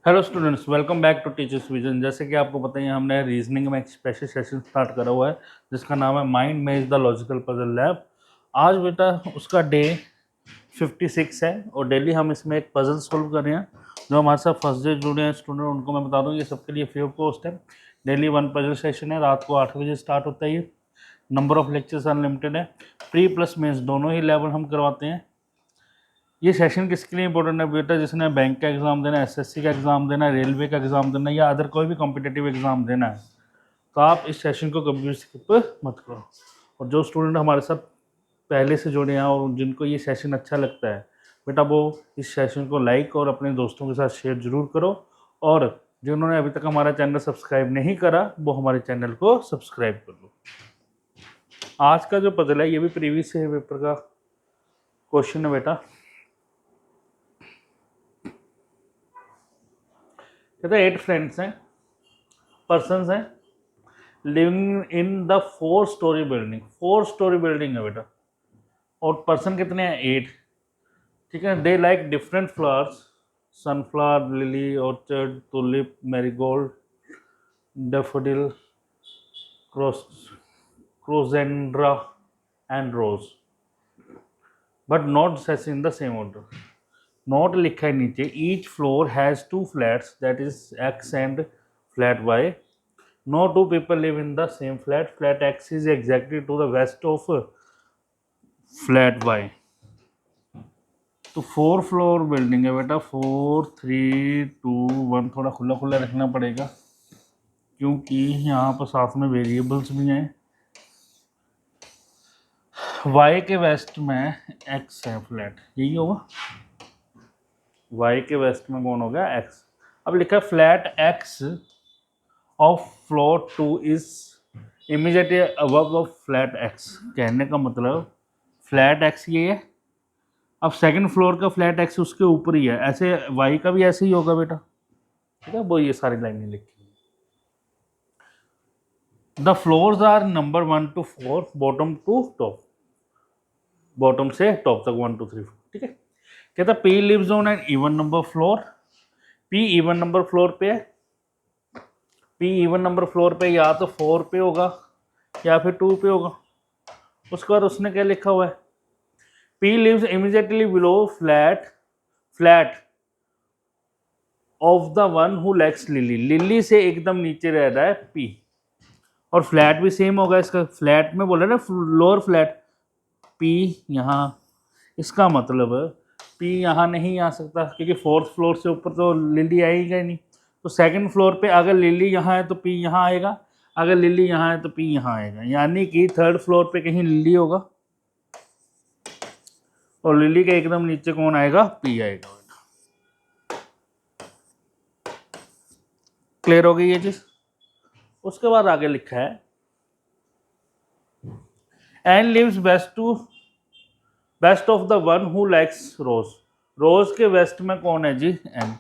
Hello students, welcome back to teachers vision. जैसे कि आपको पता ही है, हमने रीजनिंग में एक स्पेशल सेशन स्टार्ट करा हुआ है जिसका नाम है माइंड मेज द लॉजिकल पजल लैब। आज बेटा उसका डे 56 है और डेली हम इसमें एक पजल सॉल्व कर रहे हैं। जो हमारे साथ फर्स्ट डे जुड़े हैं स्टूडेंट, उनको मैं बता दूं ये सबके लिए फ्री ऑफ कॉस्ट है। डेली 1 पजल सेशन है, रात को 8 बजे स्टार्ट होता है। ये नंबर ऑफ लेक्चर्स अनलिमिटेड है। प्री प्लस मेंस दोनों ही लेवल हम करवाते हैं। ये सेशन किसके लिए इंपॉर्टेंट है बेटा? जिसने बैंक का एग्जाम देना है, एसएससी का एग्जाम देना है, रेलवे का एग्जाम देना है या अदर कोई भी कॉम्पिटेटिव एग्जाम देना है, तो आप इस सेशन को कभी भी स्किप मत करो। और जो स्टूडेंट हमारे साथ पहले से जुड़े हैं और जिनको ये सेशन अच्छा लगता है बेटा, वो इस सेशन को लाइक और अपने दोस्तों के साथ शेयर जरूर करो। और जिन्होंने अभी तक हमारा चैनल सब्सक्राइब नहीं करा वो हमारे चैनल को सब्सक्राइब कर लो। आज का जो पजल है ये भी प्रीवियस पेपर का क्वेश्चन है बेटा। कहते हैं 8 फ्रेंड्स हैं, पर्सन्स हैं, living in the 4 storey building. 4 storey building है बेटा और पर्सन कितने हैं? 8। ठीक है। They like different flowers, sunflower, lily, orchard, tulip, marigold, daffodil, crossandra and rose, but not set in the same order. Note लिखा है नीचे, each floor has 2 flats that is X and flat Y. No 2 people live in the same flat. Flat X is exactly to the west of flat Y. तो 4 floor building है बेटा। 4 3 2 1 थोड़ा खुला खुला रखना पड़ेगा क्योंकि यहाँ पर साथ में वेरिएबल्स भी हैं। Y के वेस्ट में X है फ्लैट, यही होगा। Y के वेस्ट में कौन होगा? X। अब लिखा है flat X of floor 2 is immediately above of flat X। कहने का मतलब फ्लैट X ये है, अब सेकंड फ्लोर का फ्लैट X उसके ऊपर ही है। ऐसे Y का भी ऐसे ही होगा बेटा। ठीक है, वो ये सारी लाइनें लिखी। The floors are number 1 to 4, bottom to top, bottom से टॉप तक 1 2 3 4। ठीक है। कहता P lives on an even number floor. P even number floor पे है। P इवन नंबर फ्लोर पे या तो 4 पे होगा या फिर 2 पे होगा। उसके बाद उसने क्या लिखा हुआ है? P lives immediately below flat of the one who lacks Lily। Lily से एकदम नीचे रह रहा है P। और फ्लैट भी सेम होगा इसका। फ्लैट में बोला ना लोअर फ्लैट, P यहाँ, इसका मतलब P यहाँ नहीं आ सकता क्योंकि 4th फ्लोर से ऊपर तो लिली आएगा ही नहीं। तो सेकंड फ्लोर पे अगर लिली यहाँ है तो P यहाँ आएगा, अगर लिली यहाँ है तो P यहाँ आएगा, यानी कि 3rd फ्लोर पे कहीं लिली होगा और लिली के एकदम नीचे कौन आएगा? P आएगा। क्लियर हो गई ये चीज? उसके बाद आगे लिखा है and lives west of the one who likes rose. Rose के वेस्ट में कौन है जी? एन,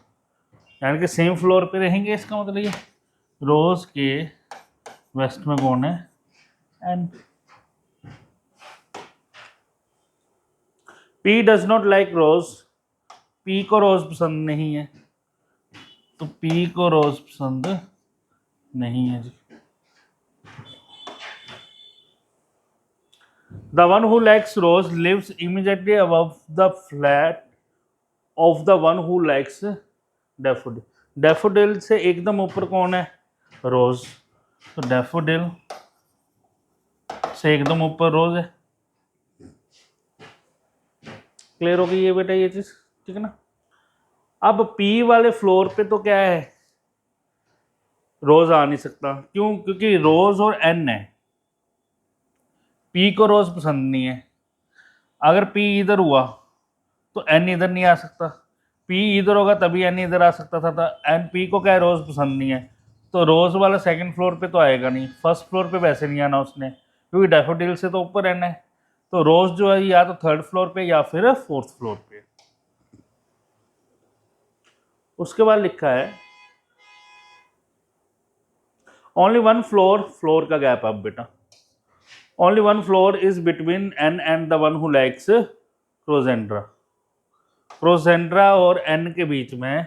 यानी कि सेम फ्लोर पे रहेंगे। इसका मतलब ये रोज के वेस्ट में कौन है? N. P does not like rose. P को रोज पसंद नहीं है, तो P को रोज पसंद नहीं है जी। The one who likes rose lives immediately above the flat of the one who likes daffodil। daffodil से एकदम ऊपर कौन है? रोज। तो daffodil से एकदम ऊपर रोज है। क्लियर हो गई ये बेटा ये चीज? ठीक है ना। अब P वाले फ्लोर पे तो क्या है? रोज आ नहीं सकता। क्यों? क्योंकि रोज और N है। P को रोज पसंद नहीं है। अगर P इधर हुआ तो N इधर नहीं आ सकता। P इधर होगा तभी N इधर आ सकता था। N P को क्या है? रोज पसंद नहीं है, तो रोज वाला सेकंड फ्लोर पे तो आएगा नहीं। फर्स्ट फ्लोर पे वैसे नहीं आना उसने क्योंकि डैफोडिल से तो ऊपर N है। तो रोज जो है या तो 3rd फ्लोर पे या फिर 4th फ्लोर पे। उसके बाद लिखा है ओनली 1 फ्लोर, फ्लोर का गैप अब बेटा, only 1 floor is between N and the one who likes crossandra. Crossandra और N के बीच में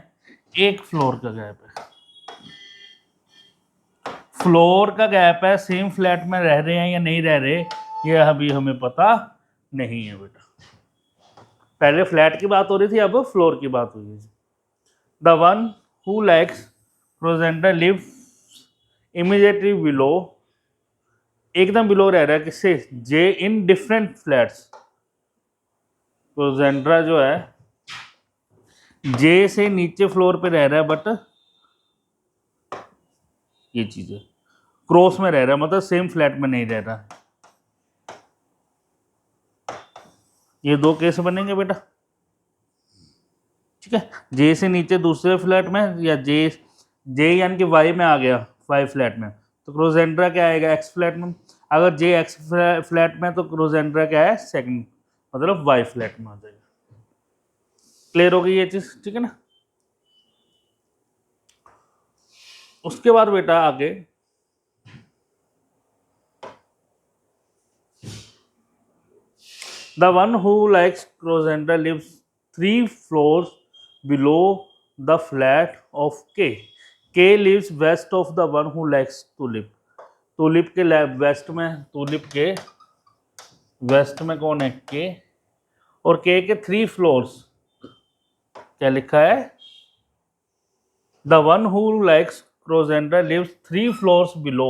एक फ्लोर का गैप है, फ्लोर का गैप है, सेम फ्लैट में रह रहे हैं या नहीं रह रहे ये अभी हमें पता नहीं है बेटा। पहले फ्लैट की बात हो रही थी, अब फ्लोर की बात हुई है। The one who likes crossandra live immediately below, एकदम बिलो रह रहा है किससे, जे इन डिफरेंट फ्लैट्स। प्रोजेंड्रा जो है जे से नीचे फ्लोर पे रह रहा है, बट ये चीज है क्रॉस में रह रहा है, मतलब सेम फ्लैट में नहीं रह रहा। ये दो केस बनेंगे बेटा, ठीक है। जे से नीचे दूसरे फ्लैट में, या जे जे यानी कि वाई में आ गया, वाई फ्लैट में, तो क्रोजेंड्रा क्या आएगा, एक्स फ्लैट में। अगर जे एक्स फ्लैट में तो क्रोजेंड्रा क्या है, सेकंड, मतलब वाई फ्लैट में आ जाएगा। क्लियर हो गई ये चीज, ठीक है ना। उसके बाद बेटा आगे the one who likes crossandra lives 3 floors below the flat of K. K lives west of the one who likes tulip. Tulip के वेस्ट में, टूलिप के वेस्ट में कौन है, के, और के 3 फ्लोर्स क्या लिखा है, the one who likes crossandra lives 3 floors below.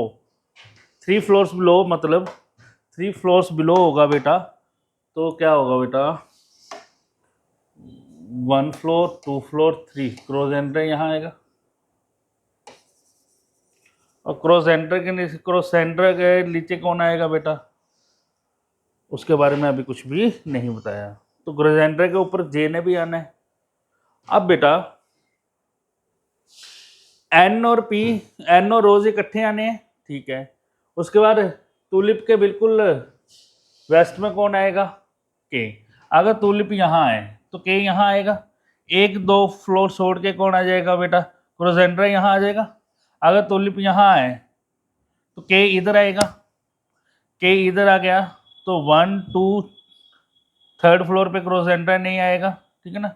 3 floors below मतलब 3 फ्लोर्स बिलो होगा बेटा, तो क्या होगा बेटा, 1 फ्लोर 2 फ्लोर 3, क्रोजेंड्रा यहाँ आएगा, और क्रोसेंड्रा के नीचे कौन आएगा बेटा, उसके बारे में अभी कुछ भी नहीं बताया। तो क्रोसेंड्रा के ऊपर जे ने भी आना है। अब बेटा एन और पी, एन और रोज इकट्ठे आने हैं, ठीक है। उसके बाद टूलिप के बिल्कुल वेस्ट में कौन आएगा, के। अगर टूलिप यहाँ आए तो के यहाँ आएगा, 1-2 फ्लोर छोड़ के कौन आ जाएगा बेटा, क्रोसेंड्रा यहाँ आ जाएगा। अगर टूलिप यहाँ आए तो के इधर आएगा, के इधर आ गया तो 1-2 3rd फ्लोर पे क्रोसेंड्रा नहीं आएगा, ठीक है ना।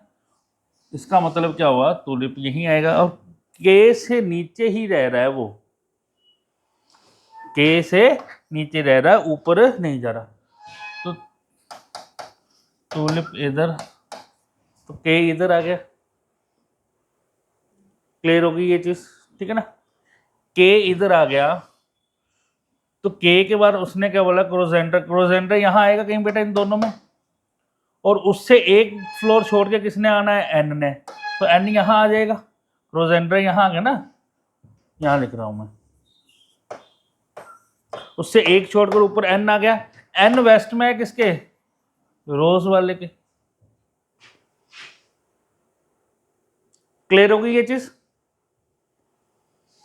इसका मतलब क्या हुआ, टूलिप यहीं आएगा, और के से नीचे ही रह रहा है वो, के से नीचे रह रहा है, ऊपर नहीं जा रहा। तो टूलिप इधर, तो के इधर आ गया। क्लियर होगी ये चीज, ठीक है ना। के इधर आ गया तो के के बाद उसने क्या बोला, क्रोसेंड्रा यहाँ आएगा कहीं बेटा इन दोनों में, और उससे एक फ्लोर छोड़ के किसने आना है, एन ने, तो एन यहाँ आ जाएगा, क्रोसेंड्रा यहाँ आ गया ना, यहाँ लिख रहा हूं मैं, उससे एक छोड़कर ऊपर एन आ गया। एन वेस्ट में है किसके, रोज वाले के। क्लियर होगी ये चीज,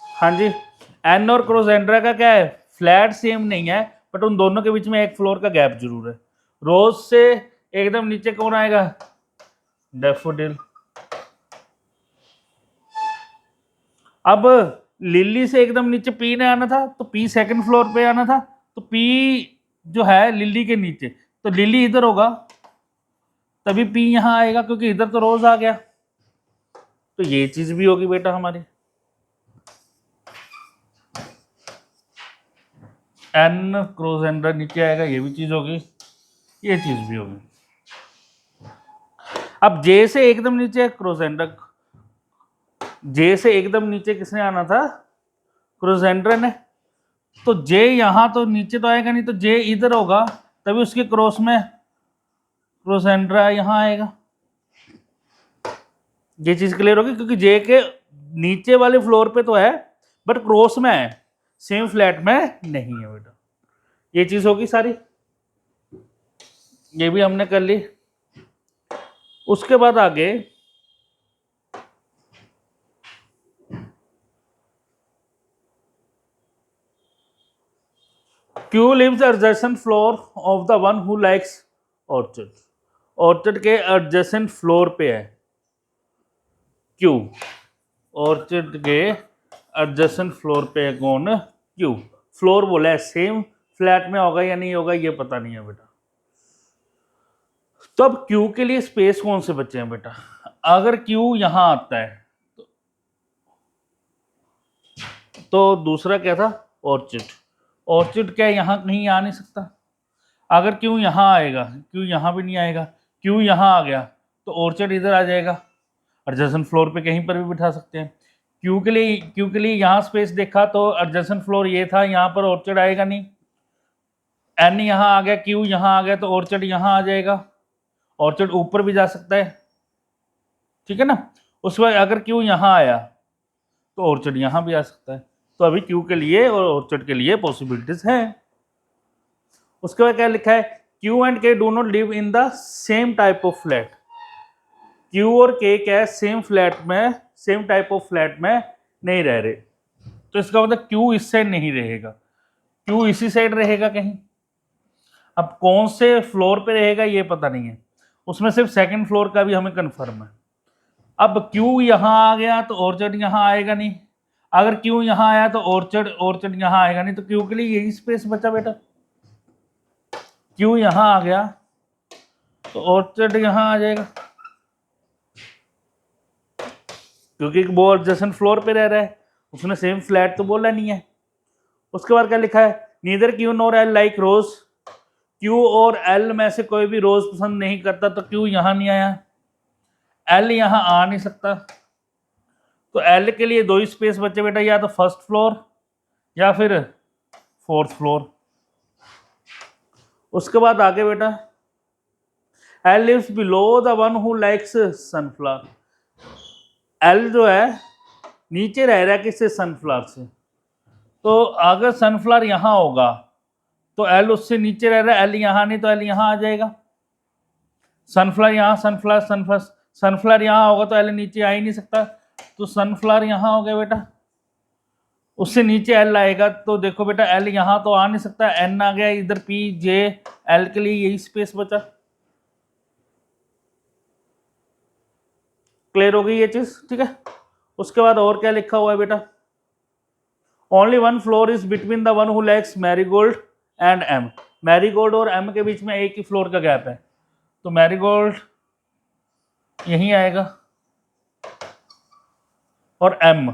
हाँ जी। एन और क्रोसेंड्रा का क्या है, फ्लैट सेम नहीं है, बट उन दोनों के बीच में एक फ्लोर का गैप जरूर है। रोज से एकदम नीचे कौन आएगा, डैफोडिल। अब लिली से एकदम नीचे पी ने आना था, तो पी सेकंड फ्लोर पे आना था, तो पी जो है लिली के नीचे, तो लिली इधर होगा, तभी पी यहां आएगा, क्योंकि इधर तो रोज आ गया। तो ये चीज भी होगी बेटा हमारी, एन क्रोसेंड्रा नीचे आएगा, ये भी चीज होगी, ये चीज भी होगी। अब जे से एकदम नीचे क्रोसेंड्रा, जे से एकदम नीचे किसने आना था, क्रोसेंड्रा ने, तो जे यहां तो नीचे तो आएगा नहीं, तो जे इधर होगा, तभी उसके क्रॉस में क्रोसेंड्रा यहां आएगा। ये चीज क्लियर होगी, क्योंकि जे के नीचे वाले फ्लोर पे तो है, बट क्रॉस में है, सेम फ्लैट में नहीं है बेटा। ये चीज होगी सारी, ये भी हमने कर ली। उसके बाद आगे Q lives adjacent floor of the one who likes orchid. Orchid के एडजेसेंट फ्लोर पे है Q, ऑर्चिड के एडजेसेंट फ्लोर पे है कौन, Q। फ्लोर बोला है, सेम फ्लैट में होगा या नहीं होगा ये पता नहीं है बेटा। तो अब Q के लिए स्पेस कौन से बचे हैं बेटा, अगर Q यहां आता है तो तो दूसरा क्या था, ऑर्चिड। ऑर्चिड क्या यहाँ कहीं आ नहीं सकता, अगर क्यू यहाँ आएगा, क्यू यहाँ भी नहीं आएगा, क्यू यहाँ आ गया तो ऑर्चिड इधर आ जाएगा, एडजेसेंट फ्लोर पे कहीं पर भी बिठा सकते हैं। क्यू के लिए यहाँ स्पेस देखा तो एडजेसेंट फ्लोर ये था, यहाँ पर ऑर्चिड आएगा नहीं। एन यहाँ आ गया, क्यू यहाँ आ गया तो ऑर्चिड यहाँ आ जाएगा, ऑर्चिड ऊपर भी जा सकता है, ठीक है ना। उसके बाद अगर क्यू यहाँ आया तो ऑर्चिड यहाँ भी आ सकता है। तो अभी क्यू के लिए और ऑर्चिड के लिए पॉसिबिलिटीज हैं। उसके बाद क्या लिखा है, क्यू एंड के do not live in the same type of flat. Q और के क्या है, सेम फ्लैट में, सेम टाइप ऑफ फ्लैट में नहीं रह रहे। तो इसका मतलब क्यू इस साइड नहीं रहेगा, क्यू इसी साइड रहेगा कहीं। अब कौन से फ्लोर पे रहेगा ये पता नहीं है, उसमें सिर्फ सेकंड फ्लोर का भी हमें कंफर्म है। अब क्यू यहाँ आ गया तो ऑर्चिड यहाँ आएगा नहीं, अगर क्यू यहाँ आया तो ऑर्चिड यहाँ आएगा नहीं, तो क्यू के लिए यही स्पेस बचा बेटा। क्यू यहाँ आ गया तो ऑर्चिड यहाँ आ जाएगा, क्योंकि वो एडजेसेंट फ्लोर पे रह रहा है, उसने सेम फ्लैट तो बोला नहीं है। उसके बाद क्या लिखा है, neither Q nor L like rose. Q और एल में से कोई भी रोज पसंद नहीं करता, तो क्यू यहाँ नहीं आया, एल यहाँ आ नहीं सकता। तो एल के लिए दो ही स्पेस बचे बेटा, या तो फर्स्ट फ्लोर या फिर फोर्थ फ्लोर। उसके बाद आगे बेटा, L lives below the one who likes sunflower. L जो है नीचे रह रहा है किससे, सनफ्लावर से। तो अगर सनफ्लावर यहाँ होगा तो एल उससे नीचे रह रहा है, एल यहाँ नहीं तो एल यहाँ आ जाएगा। सनफ्लावर यहाँ, सनफ्लावर यहाँ होगा तो एल नीचे आ ही नहीं सकता, तो सनफ्लावर यहाँ हो गया बेटा, उससे नीचे एल आएगा। तो देखो बेटा एल यहाँ तो आ नहीं सकता, एन आ गया इधर, पी जे एल के लिए यही स्पेस बचा। क्लियर हो गई ये चीज, ठीक है। उसके बाद और क्या लिखा हुआ है बेटा, only one floor is between the one who likes marigold and M. Marigold और एम के बीच में एक ही फ्लोर का गैप है, तो मैरीगोल्ड यहीं आएगा और एम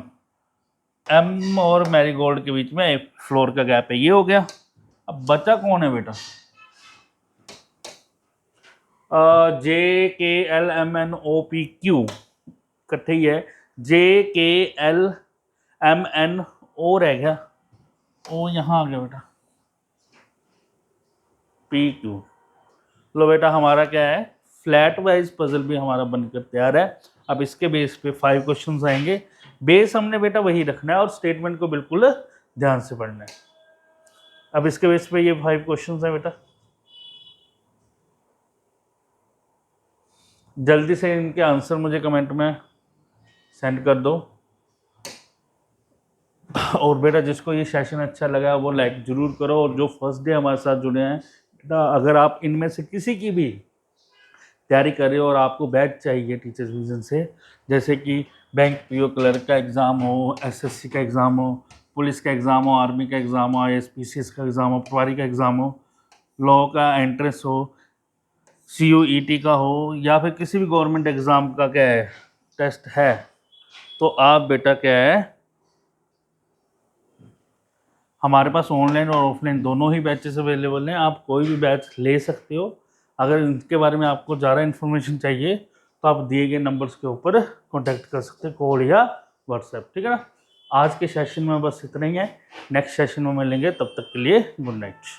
और मैरीगोल्ड के बीच में एक फ्लोर का गैप है, ये हो गया। अब बचा कौन है बेटा, J K L M N O P Q इकट्ठे ही है, जे के एल एम एन ओ रह गया, ओ यहाँ आ गया बेटा, पी क्यू। लो बेटा हमारा क्या है, फ्लैट वाइज पजल भी हमारा बनकर तैयार है। अब इसके बेस पे 5 क्वेश्चंस आएंगे, बेस हमने बेटा वही रखना है और स्टेटमेंट को बिल्कुल ध्यान से पढ़ना है। अब इसके बेस पे ये 5 क्वेश्चंस हैं बेटा, जल्दी से इनके आंसर मुझे कमेंट में सेंड कर दो। और बेटा जिसको ये सेशन अच्छा लगा वो लाइक ज़रूर करो, और जो फर्स्ट डे हमारे साथ जुड़े हैं बेटा, अगर आप इनमें से किसी की भी तैयारी कर रहे हो और आपको बैच चाहिए टीचर्स विजन से, जैसे कि बैंक पीओ क्लर्क का एग्ज़ाम हो, एसएससी का एग्ज़ाम हो, पुलिस का एग्ज़ाम हो, आर्मी का एग्ज़ाम हो, आईएएस का एग्ज़ाम हो, पटवारी का एग्ज़ाम हो, लॉ का एंट्रेंस हो, CUET का हो, या फिर किसी भी गवर्नमेंट एग्ज़ाम का क्या है टेस्ट है, तो आप बेटा क्या है, हमारे पास ऑनलाइन और ऑफलाइन दोनों ही बैचेस अवेलेबल हैं, आप कोई भी बैच ले सकते हो। अगर इनके बारे में आपको ज़्यादा इन्फॉर्मेशन चाहिए तो आप दिए गए नंबर्स के ऊपर कांटेक्ट कर सकते हैं, कॉल या व्हाट्सएप, ठीक है ना। आज के सेशन में बस इतना ही है, नेक्स्ट सेशन में मिलेंगे, तब तक के लिए गुड नाइट।